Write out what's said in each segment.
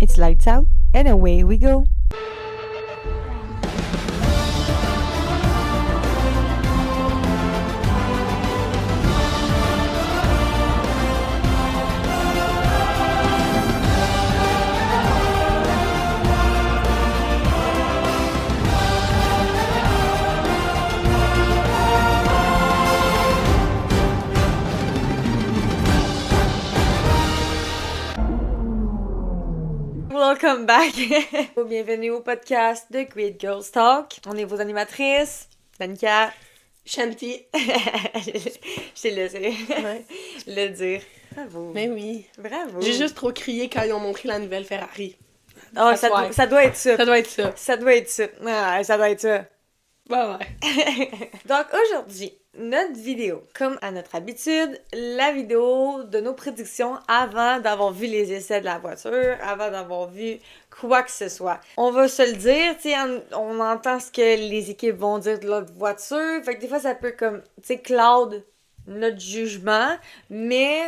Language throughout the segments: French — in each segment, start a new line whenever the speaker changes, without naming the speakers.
It's lights out, and away we go. Welcome back! Bienvenue au podcast de Great Girls Talk. On est vos animatrices, Danica,
Shanti.
Je t'ai laissé le dire. Bravo.
Mais oui.
Bravo.
J'ai juste trop crié quand ils ont montré la nouvelle Ferrari.
Oh, ça doit être ça.
Ça doit être ça.
Ça doit être ça. Ah, ça doit être ça.
Ouais.
Donc aujourd'hui, notre vidéo, comme à notre habitude, la vidéo de nos prédictions avant d'avoir vu les essais de la voiture, avant d'avoir vu quoi que ce soit. On va se le dire, tu sais, on entend ce que les équipes vont dire de l'autre voiture, fait que des fois ça peut comme, tu sais, cloud notre jugement, mais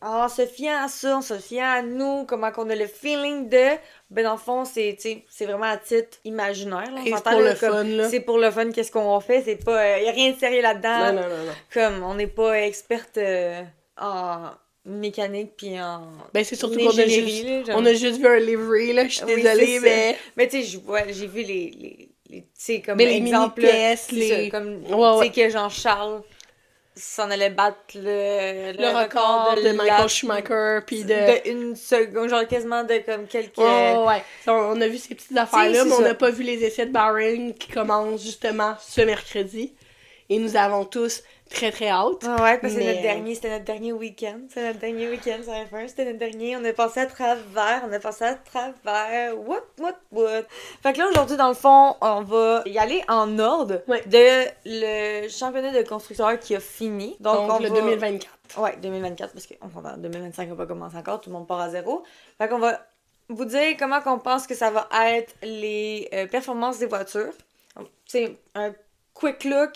en se fiant à ça, en se fiant à nous, comment qu'on a le feeling de, ben dans le fond, c'est vraiment à titre imaginaire. Là.
Et c'est pour le fun, là.
C'est pour le fun, qu'est-ce qu'on fait, c'est pas, y a rien de sérieux là-dedans.
Non.
Comme, on n'est pas experte en mécanique puis en
Ben c'est surtout qu'on on a juste vu un livery, là, je suis désolée, mais...
Mais tu sais, j'ai vu les tu sais, comme
mais les
exemple,
mini-pièces,
ça, comme,
ouais.
tu sais, que Jean-Charles s'en allait battre le
record de Michael Schumacher, puis
de une seconde, genre quasiment de comme quelques...
Ouais. On a vu ces petites affaires-là, mais on
ça.
n'a pas vu les essais de Bahreïn qui commencent justement ce mercredi. Et nous avons tous très très hâte.
Ouais, parce que c'était notre dernier week-end. C'est notre dernier week-end sur F1, c'était notre dernier. On a passé à travers. What? Fait que là, aujourd'hui, dans le fond, on va y aller en ordre de le championnat de constructeurs qui a fini. Donc
le 2024.
Ouais, 2024, parce qu'en 2025, on va pas commencer encore, tout le monde part à zéro. Fait qu'on va vous dire comment qu'on pense que ça va être les performances des voitures. C'est un quick look.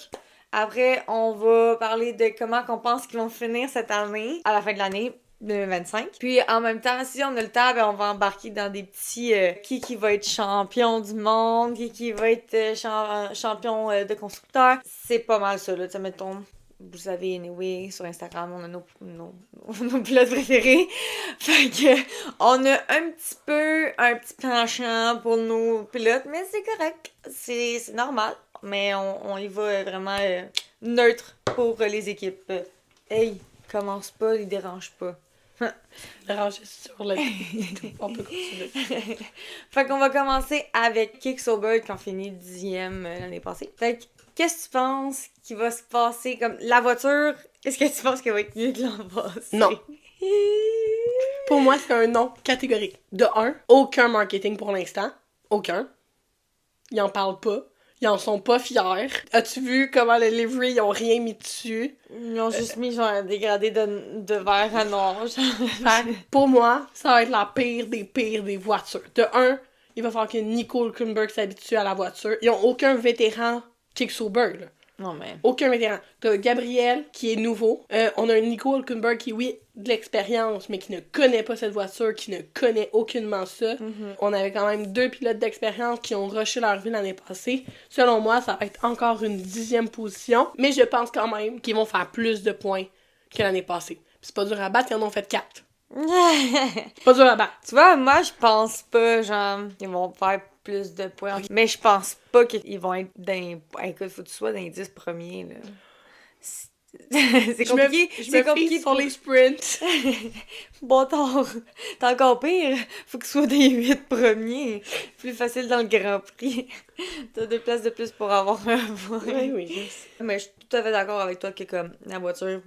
Après, on va parler de comment qu'on pense qu'ils vont finir cette année, à la fin de l'année 2025. Puis, en même temps, si on a le temps, ben, on va embarquer dans des petits... qui va être champion du monde, qui va être champion de constructeur. C'est pas mal ça, là. Tu sais, mettons, vous savez, anyway, sur Instagram, on a nos pilotes préférés. Fait que, on a un petit penchant pour nos pilotes, mais c'est correct. C'est normal. Mais on y va vraiment neutre pour les équipes. Hey, commence pas, il dérange pas.
Dérange sur le... On peut continuer.
Fait qu'on va commencer avec Kick Sauber qui ont fini 10e l'année passée. Fait que, qu'est-ce que tu penses qui va se passer comme la voiture? Est-ce que tu penses qu'elle va être mieux que l'an passé?
Non. Pour moi, c'est un non catégorique. De un, aucun marketing pour l'instant. Aucun. Ils en parlent pas. Ils en sont pas fiers. As-tu vu comment le livery, ils ont rien mis dessus?
Ils ont juste mis genre un dégradé de vert à noir.
Pour moi, ça va être la pire des voitures. De un, il va falloir que Nico Hülkenberg s'habitue à la voiture. Ils ont aucun vétéran Kick Sauber, là.
Non, mais...
Aucun vétéran. T'as Gabriel, qui est nouveau. On a un Nico Hülkenberg qui, oui, de l'expérience, mais qui ne connaît pas cette voiture, qui ne connaît aucunement ça.
Mm-hmm.
On avait quand même 2 pilotes d'expérience qui ont rushé leur vie l'année passée. Selon moi, ça va être encore une 10e position. Mais je pense quand même qu'ils vont faire plus de points que l'année passée. Puis c'est pas dur à battre, ils en ont fait 4. C'est pas dur à battre.
Tu vois, moi, je pense pas, genre, ils vont faire plus de points. Okay. Mais je pense pas qu'ils vont être dans... Écoute, faut que tu sois dans les 10 premiers, là. C'est compliqué.
C'est compliqué sur les sprints.
Bâtard. T'es encore pire. Faut que tu sois des 8 premiers. Plus facile dans le Grand Prix. T'as 2 places de plus pour avoir un point.
Oui, yes.
Mais je suis tout à fait d'accord avec toi que, comme, la voiture...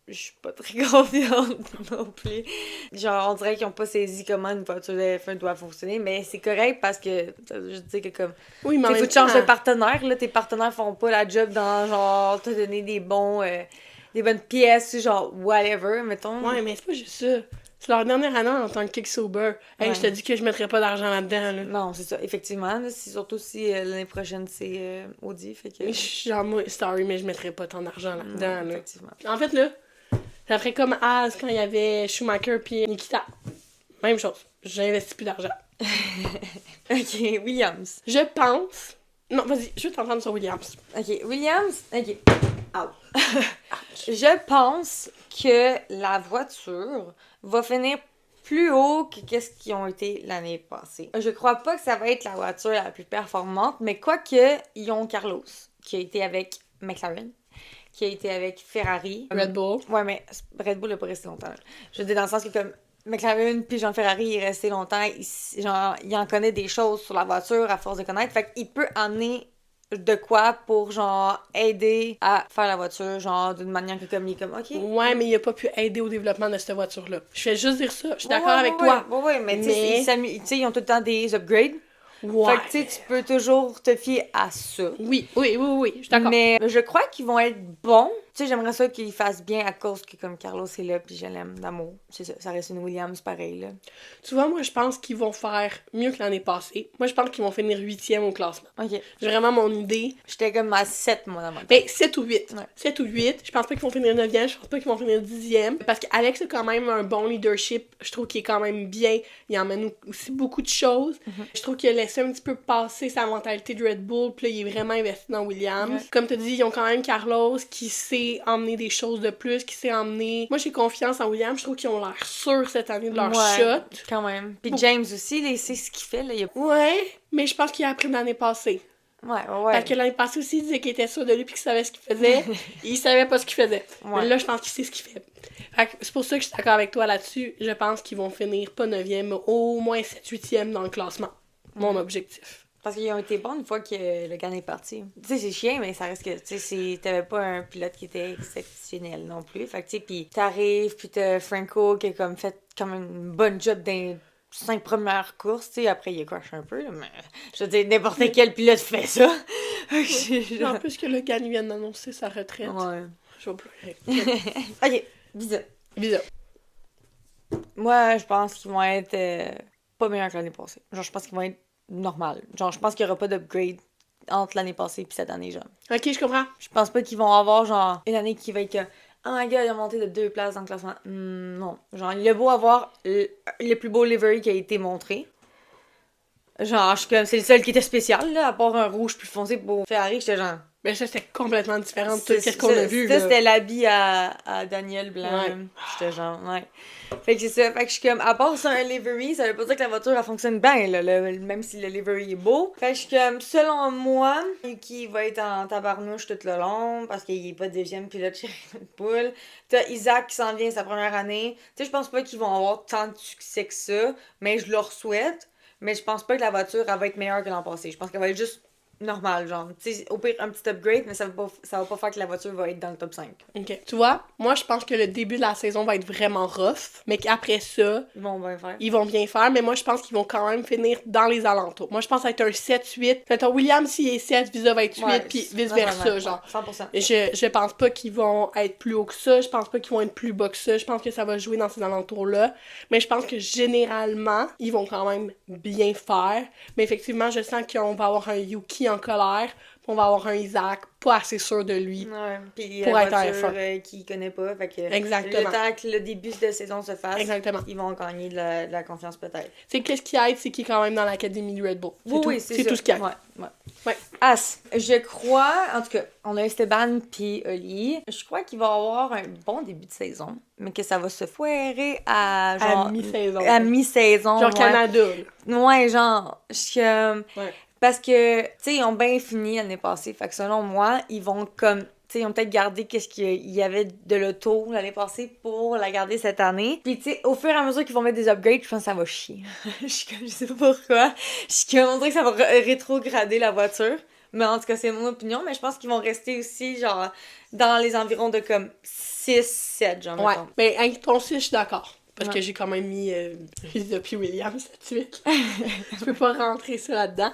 Je suis pas très confiante non plus. Genre, on dirait qu'ils ont pas saisi comment une voiture de F1 doit fonctionner, mais c'est correct parce que, je dis que comme...
Oui, mais
faut que tu changes de partenaire, là. Tes partenaires font pas la job dans, genre, te donner des bonnes pièces, genre, whatever, mettons.
Ouais, mais c'est pas juste ça. C'est leur dernière année en tant que Kick Sauber. Hey, je te dis que je mettrais pas d'argent là-dedans, là.
Non, c'est ça. Effectivement, là, surtout si l'année prochaine, c'est Audi, fait que...
Genre, moi, sorry, mais je mettrais pas tant d'argent là-dedans, là.
Effectivement.
En fait, là, ça ferait comme As quand il y avait Schumacher puis Nikita. Même chose. j'investis plus d'argent.
Ok, Williams.
Je pense... Non, vas-y, je vais t'entendre sur Williams.
Ok, Williams. Ok. Ow. Je pense que la voiture va finir plus haut que qu'est-ce qu'ils ont été l'année passée. Je crois pas que ça va être la voiture la plus performante, mais quoique, ils ont Carlos, qui a été avec McLaren, qui a été avec Ferrari.
Red Bull.
Ouais, mais Red Bull n'a pas resté longtemps. Là. Je veux dire, dans le sens que comme McLaren puis Jean Ferrari, il est resté longtemps, il en connaît des choses sur la voiture à force de connaître, fait qu'il peut amener de quoi pour, genre, aider à faire la voiture, genre, d'une manière que comme il est comme, OK.
Ouais, mais il a pas pu aider au développement de cette voiture-là. Je fais juste dire ça. Je suis d'accord avec toi.
Ouais, mais tu sais, ils ont tout le temps des upgrades.
Ouais.
Fait que, tu sais, tu peux toujours te fier à ça.
Oui, je suis d'accord.
Mais je crois qu'ils vont être bons. Tu sais, j'aimerais ça qu'ils fassent bien à cause que, comme Carlos est là, puis je l'aime d'amour. C'est ça, ça reste une Williams pareil, là.
Tu vois, moi, je pense qu'ils vont faire mieux que l'année passée. Moi, je pense qu'ils vont finir 8e au classement.
OK.
J'ai vraiment mon idée.
J'étais comme à 7, moi, dans ma tête.
Ben, 7 ou 8.
Ouais.
7 ou 8. Je pense pas qu'ils vont finir 9e. Je pense pas qu'ils vont finir 10e. Parce qu'Alex a quand même un bon leadership. Je trouve qu'il est quand même bien. Il emmène aussi beaucoup de choses. Je trouve qu'il a laissé un petit peu passer sa mentalité de Red Bull. Puis là, il est vraiment investi dans Williams.
Ouais.
Comme tu as dit, ils ont quand même Carlos qui sait emmener des choses de plus, qui sait emmener... Moi, j'ai confiance en Williams. Je trouve qu'ils ont l'air sûrs cette année de leur shot.
Quand même. Puis James aussi, là, il sait ce qu'il fait, là.
Ouais, mais je pense qu'il a appris de l'année passée.
Ouais.
Parce que l'année passée aussi, il disait qu'il était sûr de lui puis qu'il savait ce qu'il faisait. Et il savait pas ce qu'il faisait.
Ouais.
Mais là, je pense qu'il sait ce qu'il fait. Fait que c'est pour ça que je suis d'accord avec toi là-dessus. Je pense qu'ils vont finir pas 9e, mais au moins 7-8e dans le classement. Mon objectif.
Parce qu'ils ont été bons une fois que le gars est parti. Tu sais, c'est chiant, mais ça reste que, tu sais, t'avais pas un pilote qui était exceptionnel non plus. Fait que, tu sais, pis t'arrives, pis t'as Franco qui a comme fait comme une bonne job dans les 5 premières courses, tu sais. Après, il a crash un peu, là, mais je veux dire, n'importe quel pilote fait ça.
En plus que le gars vient d'annoncer sa retraite.
Ouais.
Je vais pleurer.
Ok, Visa.
Visa.
Moi, je pense qu'ils vont être pas meilleurs que l'année passée. Genre, je pense qu'ils vont être normal. Genre, je pense qu'il y aura pas d'upgrade entre l'année passée et cette année, genre.
Ok, je comprends.
Je pense pas qu'ils vont avoir, genre, une année qui va être que oh my god, il a monté de 2 places dans le classement. Non. Genre, il a beau avoir le plus beau livery qui a été montré. Genre, c'est le seul qui était spécial, là, à part un rouge plus foncé pour Ferrari, j'étais genre...
Mais ça, c'était complètement différent de tout ce qu'on a vu.
Ça,
là.
c'était l'habit à Daniel Blanc.
Ouais.
J'étais genre, ouais. Fait que c'est ça. Fait que je suis comme, à part ça, un livery, ça veut pas dire que la voiture, elle fonctionne bien, là, même si le livery est beau. Fait que je suis comme, selon moi, qui va être en tabarnouche tout le long, parce qu'il est pas deuxième pilote chez Red Bull. T'as Isaac qui s'en vient sa première année. Tu sais, je pense pas qu'ils vont avoir tant de succès que ça, mais je leur souhaite. Mais je pense pas que la voiture, elle va être meilleure que l'an passé. Je pense qu'elle va être juste normal, genre. Tu sais, au pire, un petit upgrade, mais ça va pas faire que la voiture va être dans le top 5.
Ok. Tu vois, moi, je pense que le début de la saison va être vraiment rough, mais qu'après ça,
Ils vont bien faire.
ils vont bien faire, mais moi, je pense qu'ils vont quand même finir dans les alentours. Moi, je pense que ça va être un 7-8. Mettons, Williams, s'il est 7, Visa va être 8,
Ouais,
puis vice-versa, genre.
100%.
Je pense pas qu'ils vont être plus haut que ça, je pense pas qu'ils vont être plus bas que ça, je pense que ça va jouer dans ces alentours-là, mais je pense que généralement, ils vont quand même bien faire, mais effectivement, je sens qu'on va avoir un Yuki en colère, puis on va avoir un Isaac pas assez sûr de lui.
Ouais, puis
Pour
la
être un
voiture
F1.
qu'il connaît pas, fait que
Exactement.
le temps que le début de saison se fasse,
Exactement.
ils vont gagner de la confiance peut-être.
C'est qu'est-ce qui aide, c'est qu'il est quand même dans l'académie du Red Bull.
Oui,
C'est tout ce qui aide. Ouais.
As, je crois, en tout cas, on a Esteban puis Oli, je crois qu'il va avoir un bon début de saison, mais que ça va se foirer à genre...
À mi-saison.
À mi-saison,
Genre
ouais.
Canada, là.
Ouais, genre, je suis
Ouais.
Parce que, tu sais, ils ont bien fini l'année passée. Fait que selon moi, ils vont comme... Tu sais, ils ont peut-être gardé qu'est-ce qu'il y avait de l'auto l'année passée pour la garder cette année. Puis, tu sais, au fur et à mesure qu'ils vont mettre des upgrades, je pense que ça va chier. Je sais pas pourquoi. Je suis comme, on dirait que ça va rétrograder la voiture. Mais en tout cas, c'est mon opinion. Mais je pense qu'ils vont rester aussi, genre, dans les environs de comme 6-7, genre,
Ouais.
mettons.
Mais avec ton 6, je suis d'accord. Parce
Ouais.
que j'ai quand même mis Visa puis Williams tout de suite. Je peux pas rentrer ça là-dedans.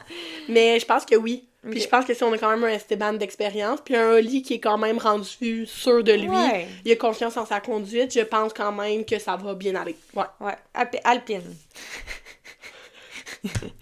Mais je pense que oui. Puis
Ok.
je pense que si on a quand même un Esteban d'expérience, puis un Oli qui est quand même rendu sûr de lui,
Ouais.
il a confiance en sa conduite, je pense quand même que ça va bien aller. Ouais.
Ouais. Alpine.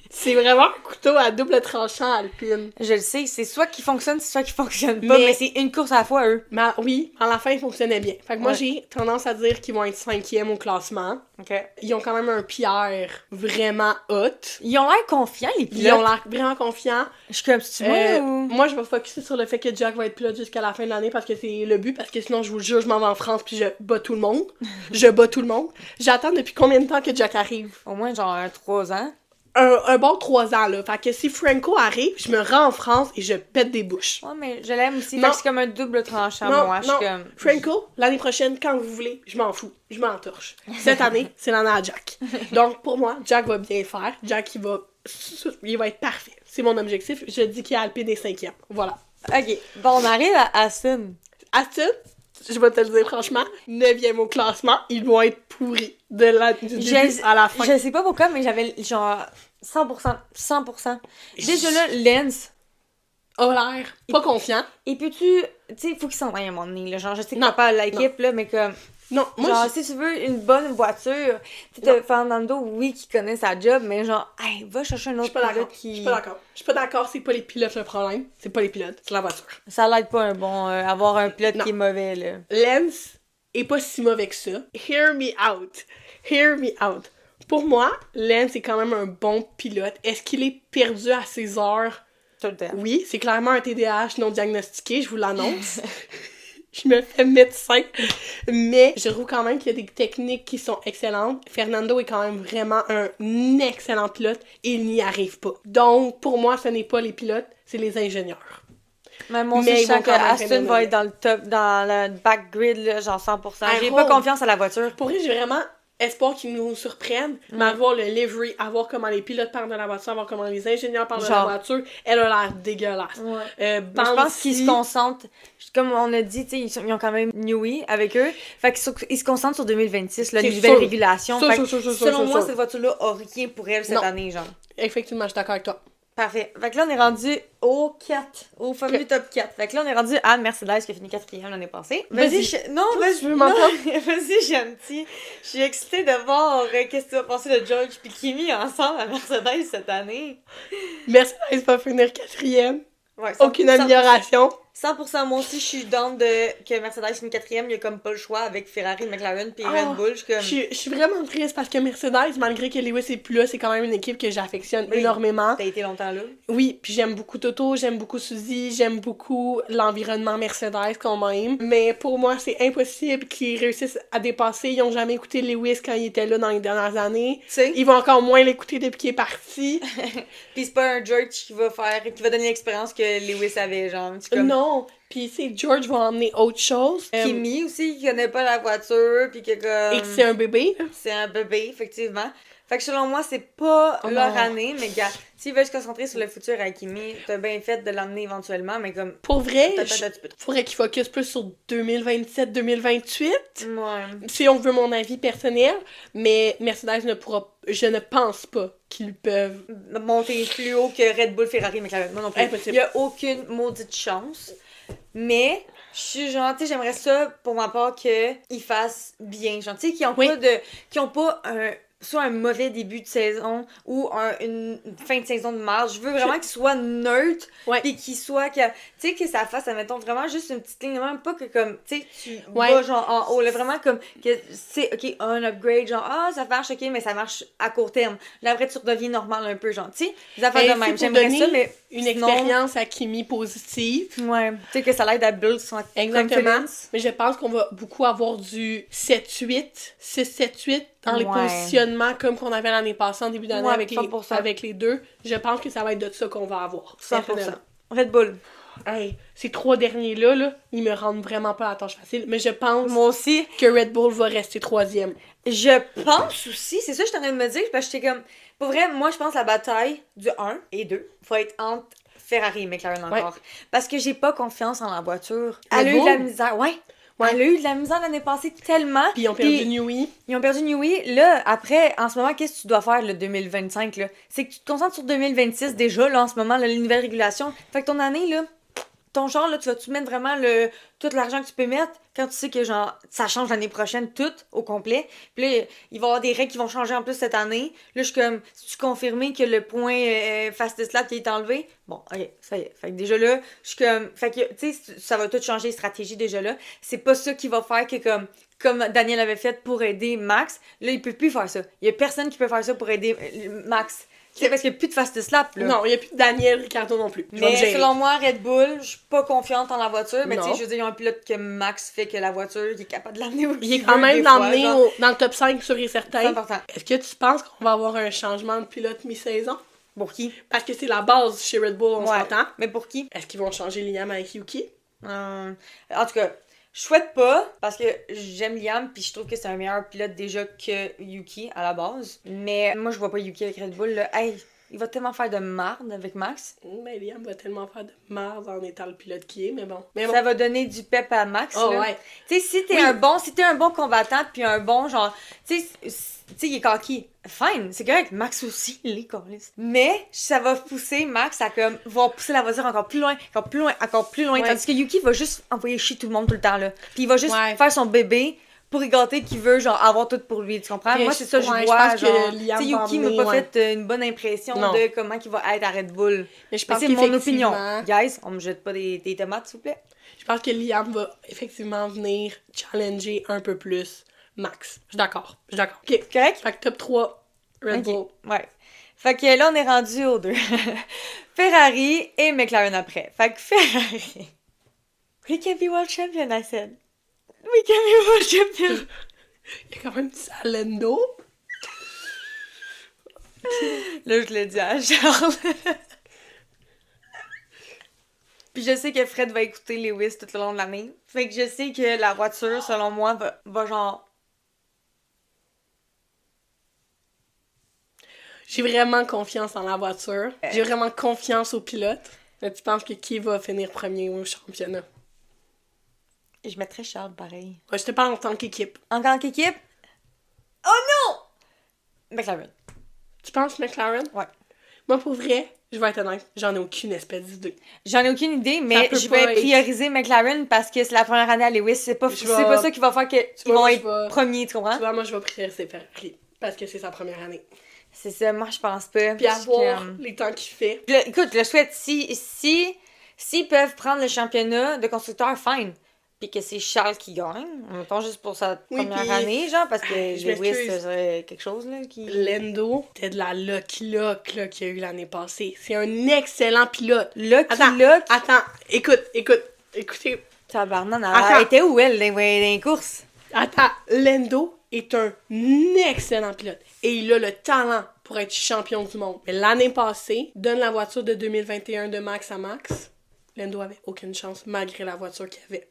C'est vraiment un coup couteau à double tranchant Alpine.
Je le sais, c'est soit qui fonctionne, soit qui fonctionne pas, mais c'est une course à la fois, eux.
Mais oui, à la fin, ils fonctionnaient bien. Fait que moi, j'ai tendance à dire qu'ils vont être 5e au classement.
OK.
Ils ont quand même un Pierre vraiment hot.
Ils ont l'air confiants, les pilotes.
Ils ont l'air vraiment confiants.
Je suis comme, c'est moi ou...
Moi, je vais focusser sur le fait que Jack va être pilote jusqu'à la fin de l'année parce que c'est le but, parce que sinon, je vous le jure, je m'en vais en France puis je bats tout le monde. Je bats tout le monde. J'attends depuis combien de temps que Jack arrive?
Au moins, genre, 3 ans.
Un bon 3 ans, là. Fait que si Franco arrive, je me rends en France et je pète des bouches.
Ouais, mais je l'aime aussi.
Non.
Fait que c'est comme un double tranchant, moi. Je suis comme...
Franco, l'année prochaine, quand vous voulez, je m'en fous. Je m'en torche. Cette année, c'est l'année à Jack. Donc, pour moi, Jack va bien faire. Jack, il va être parfait. C'est mon objectif. Je dis qu'il est Alpine et 5e. Voilà.
OK. Bon, on arrive à Aston.
Aston, je vais te le dire franchement, 9e au classement, ils vont être pourris du début à la fin.
Je sais pas pourquoi, mais j'avais genre 100%. Déjà là, Lens
a l'air pas confiant.
Et puis tu sais, faut qu'il s'en aille à un moment donné, là. Genre, je sais que t'as pas l'équipe, là, mais comme...
Non, moi,
genre, si tu veux une bonne voiture, tu sais, Fernando, oui, qui connaît sa job, mais genre, hey, va chercher un autre pilote qui...
Je suis pas d'accord, c'est pas les pilotes le problème, c'est pas les pilotes, c'est la voiture.
Ça l'aide pas avoir un pilote qui est mauvais, là.
Lens est pas si mauvais que ça. Hear me out. Pour moi, Lens est quand même un bon pilote. Est-ce qu'il est perdu à ses heures?
Tout le temps.
Oui, c'est clairement un TDAH non diagnostiqué, je vous l'annonce. Je me fais médecin. Mais je trouve quand même qu'il y a des techniques qui sont excellentes. Fernando est quand même vraiment un excellent pilote et il n'y arrive pas. Donc, pour moi, ce n'est pas les pilotes, c'est les ingénieurs.
Mais moi aussi, je sens que Aston va être dans le top, dans le back grid, là, genre 100%. J'ai pas confiance à la voiture.
Pour vrai, j'ai vraiment espoir qu'ils nous surprennent, mais avoir le livery, avoir comment les pilotes parlent de la voiture, avoir comment les ingénieurs parlent de la voiture, elle a l'air dégueulasse.
Ouais. Je pense qu'ils se concentrent, comme on a dit, ils ont quand même Newey avec eux, fait qu'ils se concentrent sur 2026, la nouvelle régulation. Selon moi, cette voiture-là a rien pour elle cette année, genre.
Effectivement, je suis d'accord avec toi.
Parfait. Fait que là, on est rendu au 4, au fameux top 4. Fait que là, on est rendu à Mercedes qui a fini 4e l'année passée. Vas-y,
vas-y, je veux m'entendre.
Vas-y, gentil. Je suis excitée de voir qu'est-ce que tu vas penser de George et Kimi ensemble à Mercedes cette année.
Mercedes va finir 4e.
Ouais,
aucune amélioration.
100%, moi aussi, je suis down que Mercedes finisse 4e. Il y a comme pas le choix avec Ferrari, McLaren puis Red Bull.
Je suis vraiment triste parce que Mercedes, malgré que Lewis est plus là, c'est quand même une équipe que j'affectionne énormément.
T'as été longtemps là.
Oui, puis j'aime beaucoup Toto, j'aime beaucoup Suzy, j'aime beaucoup l'environnement Mercedes quand même. Mais pour moi, c'est impossible qu'ils réussissent à dépasser. Ils ont jamais écouté Lewis quand il était là dans les dernières années.
T'sais?
Ils vont encore moins l'écouter depuis qu'il est parti.
Puis c'est pas un George qui va donner l'expérience que Lewis avait, genre. Comme...
Non. Puis c'est George va emmener autre chose.
Kimi aussi, qui connaît pas la voiture, puis que comme...
Et que c'est un bébé.
C'est un bébé, effectivement. Fait que selon moi, c'est pas leur année, mais gars, s'ils veulent se concentrer sur le futur à Kimi, t'as bien fait de l'emmener éventuellement, mais comme...
Pour vrai, faudrait qu'ils focus plus sur 2027-2028.
Ouais.
Si on veut mon avis personnel, mais Mercedes je ne pense pas qu'ils peuvent
monter plus haut que Red Bull, Ferrari, McLaren. Non plus.
Impossible.
Il y a aucune maudite chance. Mais, je suis genre, tu sais, j'aimerais ça, pour ma part, qu'ils fassent bien. Genre, tu sais, qu'ils ont pas soit un mauvais début de saison ou une fin de saison de marge. Je veux vraiment qu'ils soient neutres, pis qu'ils soient, tu sais, que ça fasse, admettons, vraiment juste une petite ligne, même pas que comme, tu sais, tu vas genre en haut, là, vraiment comme, que c'est, ok, un upgrade, genre, ça marche, ok, mais ça marche à court terme. Là, après, tu redeviens normal un peu, genre, tu sais, des affaires de même. J'aimerais ça, mais
une expérience à Kimi positive.
Ouais, tu sais, que ça l'aide à build son confidence.
Mais je pense qu'on va beaucoup avoir du 7-8, 6-7-8 dans les positionnements comme qu'on avait l'année passée en début d'année avec les deux. Je pense que ça va être de ça qu'on va avoir.
100%. Red Bull.
Hey, ces 3 derniers-là, ils me rendent vraiment pas la tâche facile. Mais je pense
moi aussi
que Red Bull va rester 3e.
Je pense aussi, c'est ça que je suis en train de me dire, parce que j'étais comme... Pour vrai, moi, je pense la bataille du 1 et 2 va être entre Ferrari et McLaren encore. Parce que j'ai pas confiance en la voiture. Elle a eu de la misère, elle a eu de la misère l'année passée tellement.
Puis ils ont perdu Newey.
Ils ont perdu Newey. Là, après, en ce moment, qu'est-ce que tu dois faire, le 2025, là? C'est que tu te concentres sur 2026 déjà, là, en ce moment, là, les nouvelles régulations. Fait que ton année, là, ton genre, là, tu vas-tu mettre vraiment tout l'argent que tu peux mettre quand tu sais que genre ça change l'année prochaine tout au complet. Puis là, il va y avoir des règles qui vont changer en plus cette année. Là, je suis comme, si tu confirmes que le point fastest lap qui est enlevé, bon, ok, ça y est. Fait que déjà là, je suis comme, fait que tu sais, ça va tout changer les stratégies déjà là. C'est pas ça qui va faire que comme Daniel avait fait pour aider Max, là, il peut plus faire ça. Il y a personne qui peut faire ça pour aider Max. C'est parce qu'il n'y a plus de fast lap, là.
Non, il n'y a plus de Daniel Ricciardo non plus.
Mais selon moi, Red Bull, je suis pas confiante en la voiture. Mais tu sais,
Non.
je veux dire, il y a un pilote que Max fait que la voiture, il est capable de l'amener où
Il est quand même l'emmener dans le top 5 sûr et
C'est
certain.
important.
Est-ce que tu penses qu'on va avoir un changement de pilote mi-saison?
Pour qui?
Parce que c'est la base chez Red Bull, on s'entend.
Mais pour qui?
Est-ce qu'ils vont changer Liam avec Yuki?
En tout cas, je souhaite pas, parce que j'aime Liam, puis je trouve que c'est un meilleur pilote déjà que Yuki à la base. Mais moi, je vois pas Yuki avec Red Bull, là. Hey, il va tellement faire de marde avec Max.
Mais Liam va tellement faire de merde en étant le pilote qui est, mais bon.
Ça va donner du pep à Max,
Oh,
là.
ouais.
Tu sais, si t'es un bon combattant, puis un bon genre, tu sais, il est cocky. Fine, c'est correct. Max aussi, il est câlisse. Mais ça va pousser Max à comme voir pousser la voiture encore plus loin, encore plus loin, encore plus loin.
Ouais.
Tandis que Yuki va juste envoyer chier tout le monde tout le temps là. Puis il va juste
Ouais.
faire son bébé pour y gâter qu'il veut genre avoir tout pour lui, tu comprends?
Puis
Moi c'est ça que je
je
vois.
pense que
Genre,
Liam
tu sais,
va
Yuki m'a
emmener,
pas
ouais.
fait une bonne impression
Non.
de comment il va être à Red Bull.
Mais je
Mais
pense
c'est mon opinion.
qu'effectivement,
Guys, on me jette pas des tomates s'il vous plaît.
je pense que Liam va effectivement venir challenger un peu plus Max. Je suis d'accord. Ok.
Correct?
Fait que top 3, Red
Ok,
Bull.
ouais. Fait que là, on est rendu aux deux. Ferrari et McLaren après. Fait que Ferrari. We can be world champion, I said. We can be world champion.
Il y a quand même du Salendo.
Là, je l'ai dit à Charles. Puis je sais que Fred va écouter Lewis tout le long de l'année. Fait que je sais que la voiture, selon moi, va genre...
J'ai vraiment confiance en la voiture. J'ai vraiment confiance au pilote. Mais tu penses que qui va finir premier au championnat?
Je mettrais Charles pareil.
Ouais, je te parle en tant qu'équipe.
En tant qu'équipe? Oh non! McLaren.
Tu penses McLaren?
Ouais.
Moi, pour vrai, je vais être honnête, j'en ai aucune espèce d'idée.
J'en ai aucune idée, mais
peut
je
pas
vais
être-
prioriser McLaren parce que c'est la première année à Lewis. C'est pas
Je
c'est
vais-
pas ça qui va faire qu'ils
vois,
vont
moi, je
être
vais-
premiers, tu comprends?
Tu vois, moi, je vais prioriser Ferrari. Parce que c'est sa première année.
C'est ça, moi je pense pas.
Puis à
Parce
voir
que,
les temps qu'il fait.
Là, écoute, je le souhaite. S'ils peuvent prendre le championnat de constructeur, fine. Puis que c'est Charles qui gagne, mettons juste pour sa
Oui,
première
puis-
année, genre, parce que
Je
Lewis,
m'excuse.
ce serait quelque chose, là, qui...
Lando, c'était de la Lucky Luck là, qu'il y a eu l'année passée. C'est un excellent pilote. Attends, écoutez.
Tabarnak,
Attends.
elle était où, elle, dans les courses?
Attends, Lando est un excellent pilote. Et il a le talent pour être champion du monde. Mais l'année passée, donne la voiture de 2021 de Max à Max. Lando avait aucune chance malgré la voiture qu'il avait.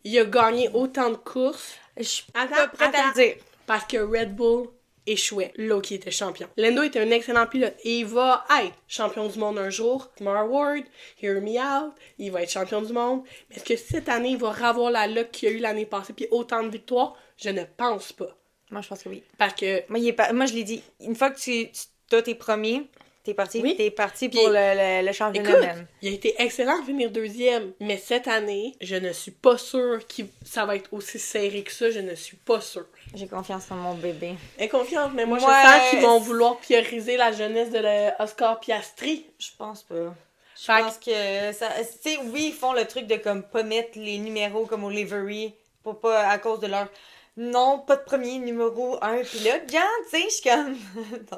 Il a gagné autant de courses.
Je suis
Attends,
pas prête à le dire.
Parce que Red Bull échouait. Là qui était champion. Lando était un excellent pilote. Et il va être champion du monde un jour. Tomorrow Ward, hear me out. Il va être champion du monde. Mais est-ce que cette année, il va revoir la luck qu'il y a eu l'année passée puis autant de victoires? Je ne pense pas.
Moi, je pense que oui.
Parce que
Moi, je l'ai dit, une fois que tu as tes premiers, t'es parti,
Oui.
t'es parti
Puis,
pour le championnat
écoute,
même.
il a été excellent de venir deuxième. Mais cette année, je ne suis pas sûre que ça va être aussi serré que ça. Je ne suis pas sûre.
J'ai confiance en mon bébé.
Elle est confiante, mais moi,
Ouais.
je sens qu'ils vont vouloir prioriser la jeunesse de Oscar Piastri.
Je pense pas. Je
Fait
pense que ça. Tu sais, oui, ils font le truc de comme pas mettre les numéros comme au livery pour pas à cause de leur. Non, pas de premier numéro 1 puis là, bien, tu sais, je suis comme.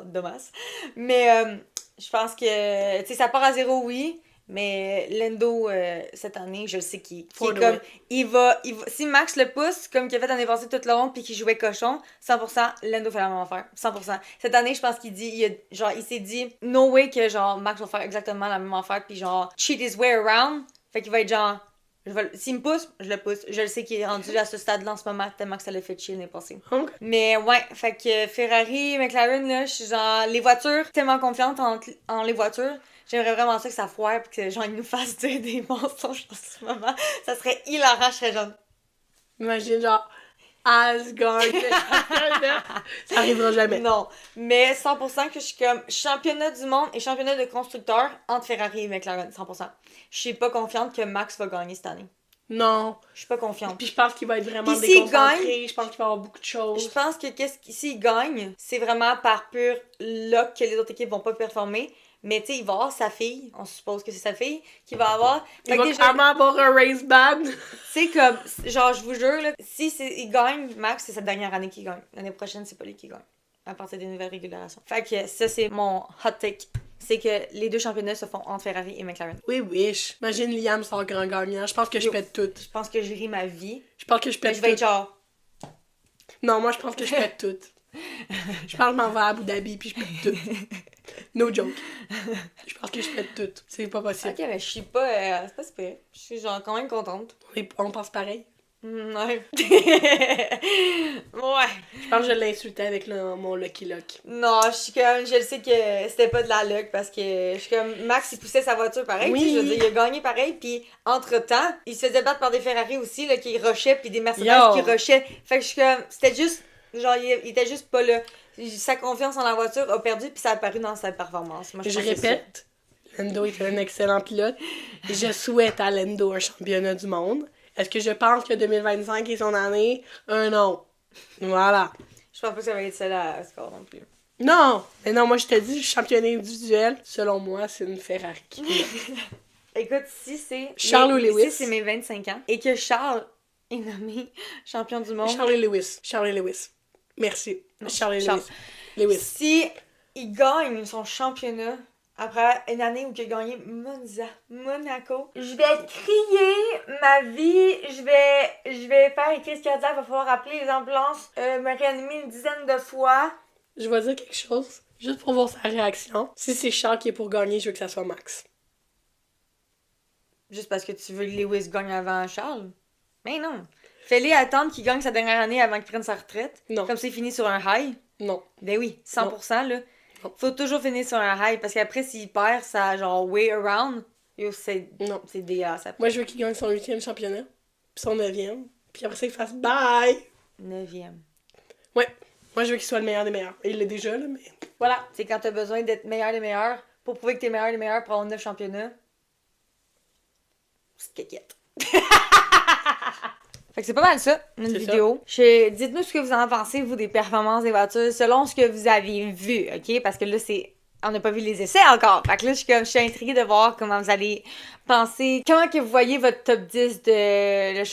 Dommage. Mais je pense que. Tu sais, ça part à zéro, oui. Mais Lando, cette année, je le sais qu'il
For
est
the
comme.
win.
Il va. Si Max le pousse, comme qu'il a fait l'année passée tout le long, puis qu'il jouait cochon, 100%, Lando fait la même affaire. 100%. Cette année, je pense qu'il dit. Il s'est dit, no way que genre Max va faire exactement la même affaire, puis genre, cheat his way around. Fait qu'il va être genre. S'il me pousse, je le pousse. Je le sais qu'il est rendu à ce stade-là en ce moment, tellement que ça l'a fait chier l'année passée.
Donc,
Mais ouais, fait que Ferrari, McLaren, là, je suis genre, les voitures, tellement confiante en les voitures. J'aimerais vraiment ça que ça foire pis que genre, ils nous fassent dire des mensonges en ce moment. Ça serait hilarant, je serais genre.
imagine genre Asgard. Ça arrivera jamais.
Non. Mais 100% que je suis comme championnat du monde et championnat de constructeurs entre Ferrari et McLaren. 100%. Je suis pas confiante que Max va gagner cette année.
Non.
Je suis pas confiante.
Puis je pense qu'il va être vraiment
Puis s'il
déconcentré. Je pense qu'il va avoir beaucoup de choses.
Je pense que s'il gagne, c'est vraiment par pur luck que les autres équipes vont pas performer. Mais tu sais, il va avoir sa fille. On suppose que c'est sa fille qui va avoir.
Il va clairement avoir un race ban.
C'est comme, genre, je vous jure, là, si il gagne, Max, c'est sa dernière année qu'il gagne. L'année prochaine, c'est pas lui qui gagne. À partir des nouvelles régulations. Fait que ça, c'est mon hot take. C'est que les deux championnats se font entre Ferrari et McLaren.
Oui, wish. Imagine Liam sort grand gagnant. Je pense que je pète tout.
Je pense que je ris ma vie.
Je pense que je pète
Mais je vais être genre...
Non, moi, je pense que je pète tout. Je pense que je m'en vais à Abu Dhabi puis je pète tout. No joke. Je pense que je pète tout. C'est pas possible.
Ok, mais je suis pas... c'est pas super. Je suis genre quand même contente.
On pense pareil.
Ouais. Ouais.
Je pense que je l'ai insulté avec mon Lucky Luck.
Non, je suis comme... Je le sais que c'était pas de la luck parce que je suis comme... Max, il poussait sa voiture pareil.
Oui.
Tu sais, je veux dire, il a gagné pareil. Puis, entre-temps, il se faisait battre par des Ferrari aussi, là, qui rushaient. Puis des Mercedes qui rushaient. Fait que je suis comme... C'était juste... Genre, il était juste pas là. Sa confiance en la voiture a perdu, puis ça a apparu dans sa performance. Moi,
je répète, Lando est un excellent pilote. Et je souhaite à Lando un championnat du monde. Est-ce que je pense que 2025 est son année? Non. Voilà.
Je pense pas que ça va être celle-là à score non plus.
Non! Mais non, moi je te dis, championnat individuel, selon moi, c'est une Ferrari.
Écoute, si c'est...
Charles ou Lewis?
Si c'est mes 25 ans, et que Charles est nommé champion du monde...
Charles et Lewis. Merci. Charles et Lewis.
Si il gagne son championnat après une année où il a gagné Monaco, je vais crier ma vie, je vais faire une crise cardiaque, il va falloir appeler les ambulances, me réanimer une dizaine de fois.
Je vais dire quelque chose, juste pour voir sa réaction. Si c'est Charles qui est pour gagner, je veux que ça soit Max.
Juste parce que tu veux que Lewis gagne avant Charles? Mais non. Fais-les attendre qu'il gagne sa dernière année avant qu'il prenne sa retraite.
Non.
Comme c'est fini sur un high.
Non.
Ben oui, 100%, là.
Non.
Faut toujours finir sur un high, parce qu'après, s'il perd, ça genre way around. Yo, c'est dégueulasse.
Moi, je veux qu'il gagne son 8e championnat, puis son 9e, puis après ça, il fasse bye!
9e.
Ouais. Moi, je veux qu'il soit le meilleur des meilleurs. Il l'est déjà, là, mais voilà.
C'est quand t'as besoin d'être meilleur des meilleurs, pour prouver que t'es meilleur des meilleurs pour avoir 9 championnats. C'est caquette. Fait que c'est pas mal ça, notre vidéo. Dites-nous ce que vous en pensez, vous, des performances des voitures, selon ce que vous avez vu, OK? Parce que là, on n'a pas vu les essais encore. Fait que là, je suis intriguée de voir comment vous allez penser. Comment que vous voyez votre top 10 de le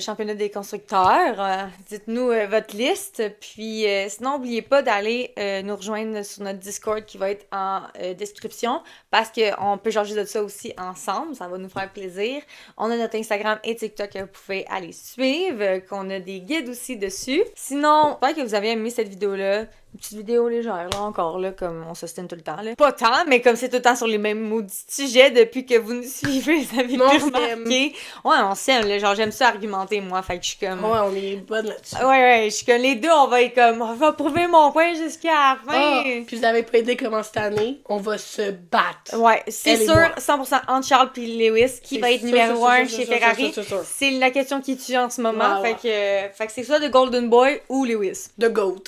championnat des constructeurs. Dites-nous votre liste. Puis sinon, n'oubliez pas d'aller nous rejoindre sur notre Discord qui va être en description. Parce qu'on peut changer de ça aussi ensemble. Ça va nous faire plaisir. On a notre Instagram et TikTok que vous pouvez aller suivre. Qu'on a des guides aussi dessus. Sinon, j'espère que vous avez aimé cette vidéo-là. Une petite vidéo légère, là, encore, là, comme on s'ostine tout le temps, là. Pas tant, mais comme c'est tout le temps sur les mêmes maudits sujets depuis que vous nous suivez, vous avez pu remarquer. Ouais, on s'aime, là, genre, j'aime ça argumenter, moi, fait que je suis comme...
Ouais, on est bonne là-dessus.
Ouais, je suis comme, les deux, on va être comme, on va prouver mon point jusqu'à la fin.
Puis vous avez pas aidé comment cette année, on va se battre.
Ouais, c'est sûr, 100% entre Charles puis Lewis, qui va être numéro 1 chez Ferrari. C'est la question qui tue en ce moment, fait que c'est soit de Golden Boy ou Lewis.
The GOAT.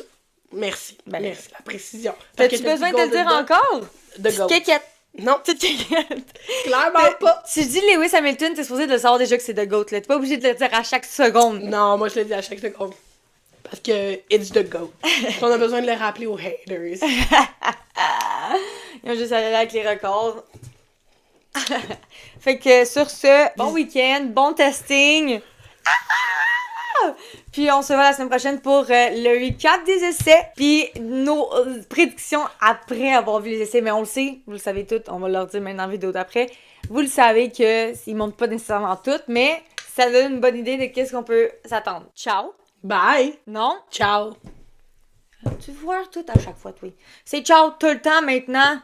Merci. Merci, la précision.
T'as-tu besoin de le dire encore?
The GOAT.
Kékette.
Non.
Petite kékette.
Clairement pas.
Tu dis Lewis Hamilton, t'es supposé de le savoir déjà que c'est The GOAT, là. T'es pas obligé de le dire à chaque seconde.
Non, moi je le dis à chaque seconde. Parce que it's the GOAT. On a besoin de le rappeler aux haters.
Ils ont juste allé avec les records. Fait que sur ce, bon week-end, bon testing. Puis on se voit la semaine prochaine pour le recap des essais. Puis nos prédictions après avoir vu les essais. Mais on le sait, vous le savez toutes, on va leur dire maintenant en vidéo d'après. Vous le savez qu'ils montrent pas nécessairement toutes, mais ça donne une bonne idée de qu'est-ce qu'on peut s'attendre. Ciao!
Bye!
Non?
Ciao!
Tu vois tout à chaque fois, toi. C'est ciao tout le temps maintenant.